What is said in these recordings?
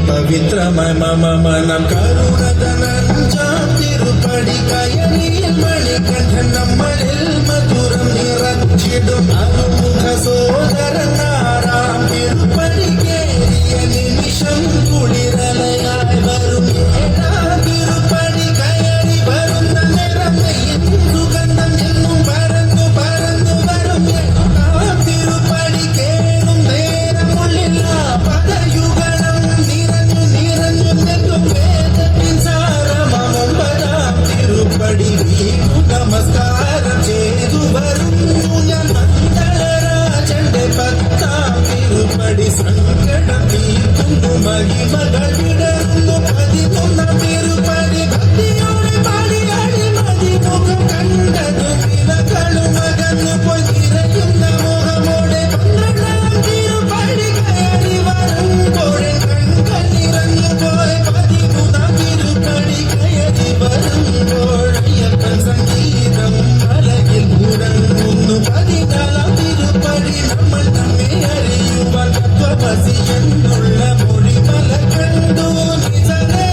പവിത്രമായ മമ മനം കരുണതനഞ്ചാം തിരുപ്പടി കയറിയിൽ മണികണ്ഠൻ നമ്മളിൽ മധുരം നിറച്ചിടും അറുമുഖ സോദരനാറാം തിരുപ്പടി കേറിയ നിമിഷം കുളിരലയായി വരും ഏഴാം തിരുപ്പടി കയറി വരുന്ന നിറം സുഗന്ധം എന്നും പരന്നു പരന്നു വരും എട്ടാം തിരുപ്പടി കേറും നേരമുള്ളില്ല പതയു നമസ്കാരം ചെയ്തു വരുന്നു ഞാൻ മന്ദളരാജന്റെ പത്താം തിരുപ്പടി സങ്കടം തീർക്കുന്നു മഹിമകൾ വിടർന്നു 11 തിരുപ്പടി ഭക്തിയോടെ പാടിയാടി മതിമുഖം കണ്ടതു വിലകളും അകന്നു പോയി തിരയുന്ന മുഖമോടെ 12 തിരുപ്പടി കയറി വരുമ്പോഴേ കൺകൾ നിറഞ്ഞു പോയി 13 തിരുപ്പടി കയറി വരുമ്പോൾ അയ്യപ്പൻ സംഗീതം മലയിൽ മുടങ്ങുന്നു 14 തിരുപ്പടി നമ്മൾ നമ്മെ അറിയുവാൻ തത്വമസി എന്നുള്ള മൊഴിമല കണ്ടു നിജനേ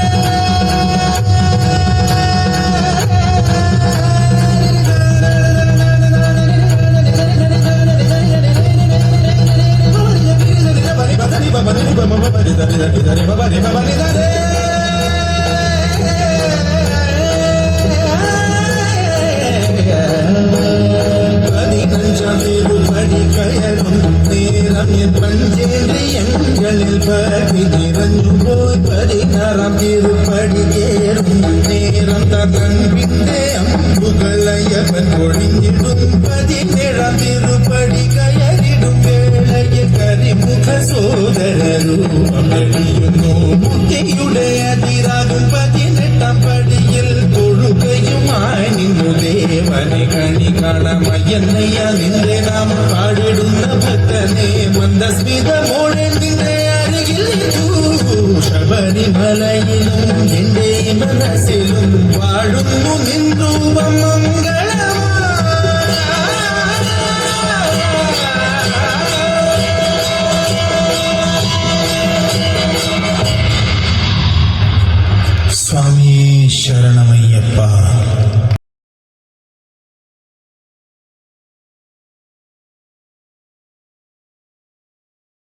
തിരുപ്പടി കയറും നേരം പഞ്ചേന്ദ്രിയങ്ങളിൽ ഭക്തി നിറഞ്ഞു പോയി 16 തിരുപ്പടി കേറും നേരം തകൻപിന്റെ അമ്പുകളയവൻ ഒഴിഞ്ഞിടും 17 തിരുപ്പടി കയറിടും വേളയിൽ കരിമുഖ സോദരരൂപം കഴിയുന്നു മുക്തിയുടെ അതിരാകും 18 പടിയിൽ തൊഴുകയുമായി നിന്നു ദേവനെ കണി കാണമയ്യന്നയ്യ നിന്റെ നാം പാടിടുന്ന ഭക്തനെ മന്ദസ്മിതമോടെ നിന്റെ അരികിൽ ശബരിമലയിലും എന്റെ മനസ്സിലും വാഴുന്നു നിന്നു മംഗളമാ സ്വാമി ശരണമയ്യപ്പ.